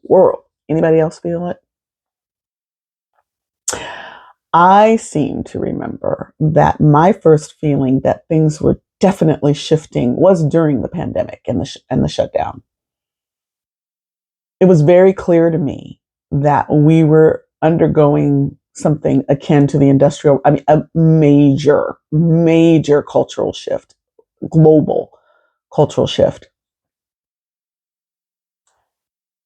world. Anybody else feel it? I seem to remember that my first feeling that things were definitely shifting was during the pandemic and the shutdown. It was very clear to me that we were undergoing something akin to the industrial, I mean, a major cultural shift, global cultural shift,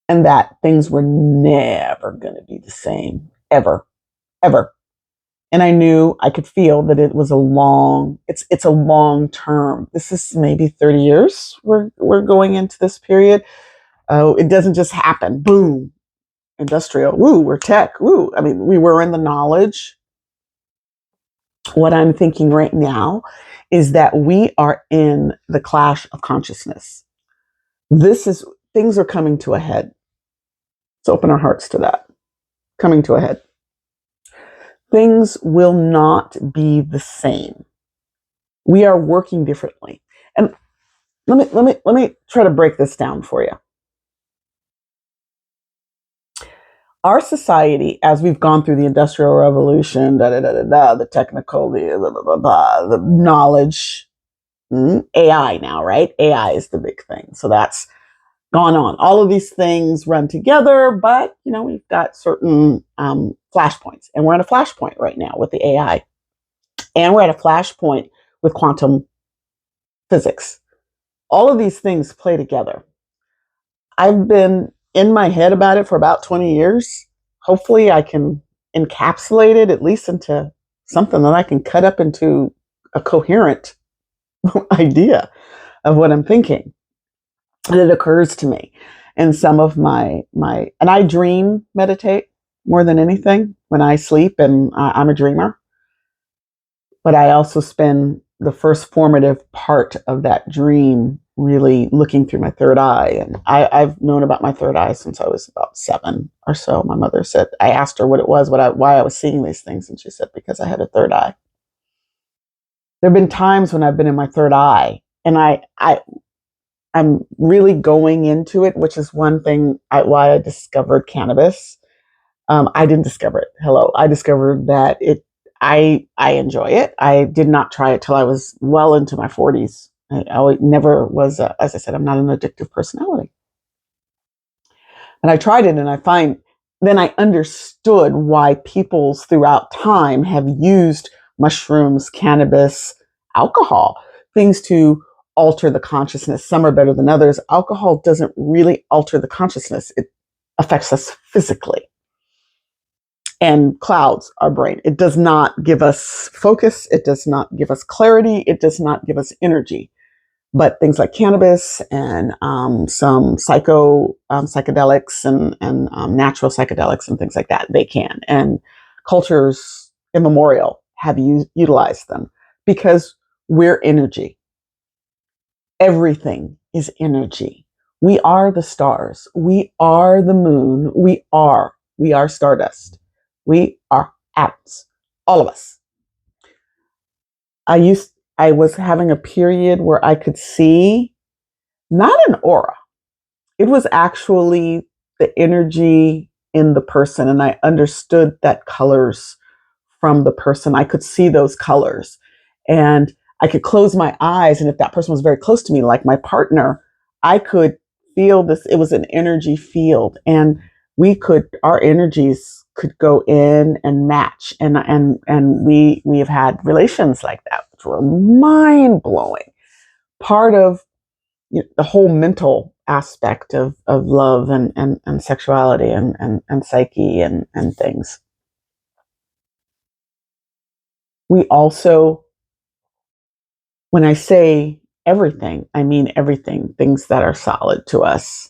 and that things were never going to be the same, ever, ever. And I knew, I could feel that it was it's a long term. This is maybe 30 years we're going into this period. It doesn't just happen, boom, industrial, woo, we're tech, woo. I mean, we were in the knowledge. What I'm thinking right now is that we are in the clash of consciousness. Things are coming to a head. Let's open our hearts to that. Coming to a head. Things will not be the same. We are working differently. And let me try to break this down for you. Our society, as we've gone through the Industrial Revolution, the technical, the knowledge, AI now, right? AI is the big thing. So that's gone on. All of these things run together, but we've got certain flashpoints, and we're at a flashpoint right now with the AI, and we're at a flashpoint with quantum physics. All of these things play together. I've been in my head about it for about 20 years. Hopefully I can encapsulate it at least into something that I can cut up into a coherent idea of what I'm thinking. And it occurs to me. And some of and I meditate more than anything when I sleep, and I'm a dreamer. But I also spend the first formative part of that dream really looking through my third eye. And I've known about my third eye since I was about 7 or so. My mother said, I asked her what it was, why I was seeing these things. And she said, because I had a third eye. There have been times when I've been in my third eye, and I'm really going into it, which is one thing why I discovered cannabis. I didn't discover it. Hello. I discovered that I enjoy it. I did not try it till I was well into my 40s. I never was, as I said, I'm not an addictive personality. And I tried it, and then I understood why peoples throughout time have used mushrooms, cannabis, alcohol, things to alter the consciousness. Some are better than others. Alcohol doesn't really alter the consciousness. It affects us physically and clouds our brain. It does not give us focus. It does not give us clarity. It does not give us energy. But things like cannabis and some psychedelics and natural psychedelics and things like that, they can. And cultures immemorial have utilized them because we're energy. Everything is energy. We are the stars. We are the moon. We are stardust. We are atoms. All of us. I was having a period where I could see not an aura. It was actually the energy in the person, and I understood that colors from the person. I could see those colors, and I could close my eyes, and if that person was very close to me, like my partner, I could feel this. It was an energy field, and our energies could go in and match, and we have had relations like that, which were mind blowing. Part of the whole mental aspect of love and sexuality and psyche and things. We also, when I say everything, I mean everything, things that are solid to us.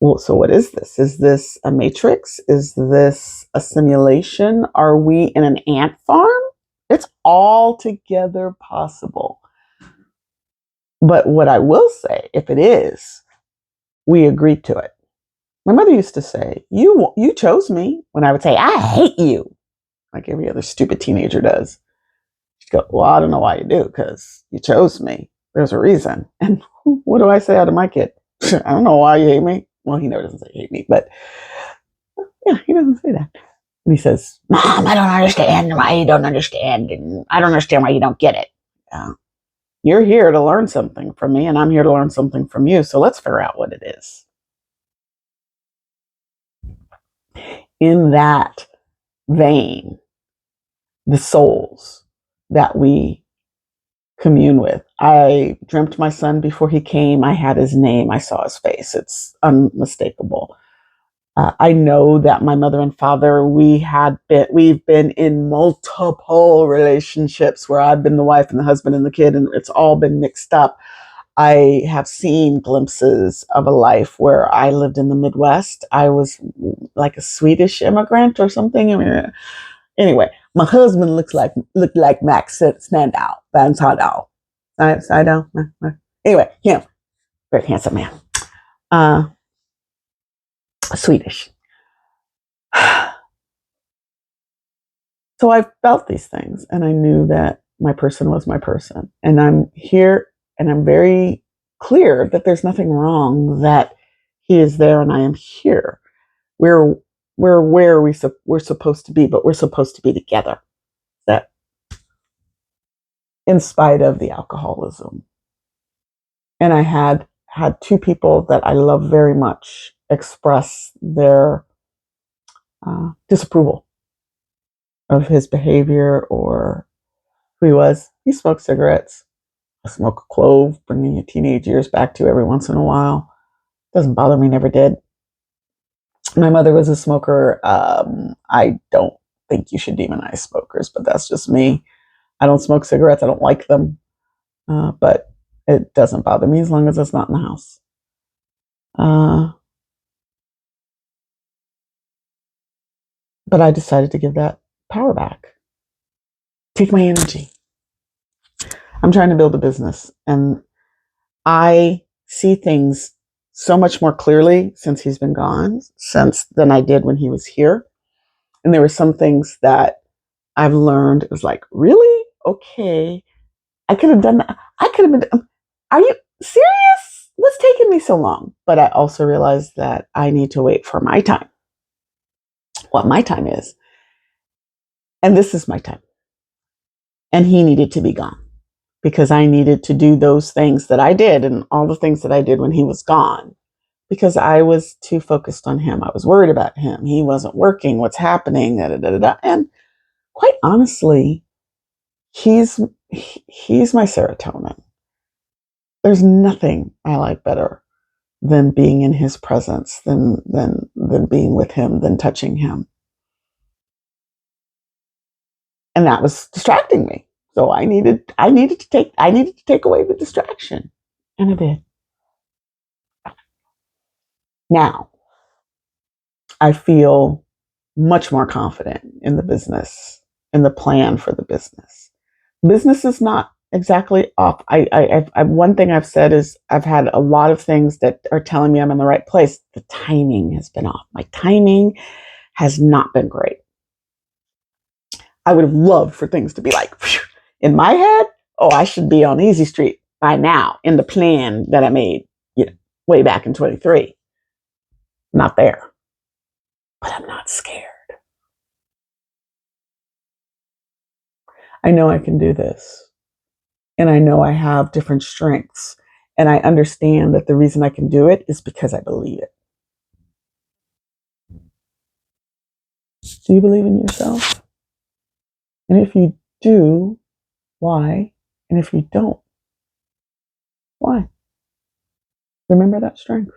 Well, so what is this? Is this a matrix? Is this a simulation? Are we in an ant farm? It's altogether possible. But what I will say, if it is, we agreed to it. My mother used to say, you chose me, when I would say, I hate you, like every other stupid teenager does. She'd go, well, I don't know why you do, because you chose me. There's a reason. And what do I say out of my kid? I don't know why you hate me. Well, he never doesn't say hate me, but yeah, he doesn't say that. And he says, Mom, I don't understand why you don't understand. And I don't understand why you don't get it. Yeah. You're here to learn something from me, and I'm here to learn something from you. So let's figure out what it is. In that vein, the souls that we commune with. I dreamt my son before he came. I had his name. I saw his face. It's unmistakable. I know that my mother and father, we've been in multiple relationships where I've been the wife and the husband and the kid, and it's all been mixed up. I have seen glimpses of a life where I lived in the Midwest. I was like a Swedish immigrant or something. I mean, anyway, my husband looked like Max Sandow, Van Sandow. Sandow. Anyway, him, very handsome man. Swedish. So I felt these things, and I knew that my person was my person. And I'm here, and I'm very clear that there's nothing wrong, that he is there and I am here. We're where we're supposed to be, but we're supposed to be together. That, in spite of the alcoholism. And I had two people that I love very much express their disapproval of his behavior or who he was. He smoked cigarettes. I smoke a clove, bringing your teenage years back to every once in a while. Doesn't bother me, never did. My mother was a smoker. I don't think you should demonize smokers, but that's just me. I don't smoke cigarettes. I don't like them. But it doesn't bother me as long as it's not in the house. But I decided to give that power back. Take my energy. I'm trying to build a business, and I see things so much more clearly since he's been gone, than I did when he was here. And there were some things that I've learned. It was like, really? Okay. I could have done that. I could have been, are you serious? What's taking me so long? But I also realized that I need to wait for my time. What my time is. And this is my time. And he needed to be gone because I needed to do those things that I did and all the things that I did when he was gone because I was too focused on him. I was worried about him. He wasn't working. What's happening? Da, da, da, da. And quite honestly, he's my serotonin. There's nothing I like better than being in his presence, than being with him, than touching him. And that was distracting me. So I needed to take away the distraction. And I did. Now I feel much more confident in the business, in the plan for the business. Business is not exactly off. One thing I've said is I've had a lot of things that are telling me I'm in the right place. The timing has been off. My timing has not been great. I would have loved for things to be like, whew, in my head, oh, I should be on Easy Street by now in the plan that I made, way back in 23. Not there. But I'm not scared. I know I can do this. And I know I have different strengths. And I understand that the reason I can do it is because I believe it. Do you believe in yourself? And if you do, why? And if you don't, why? Remember that strength.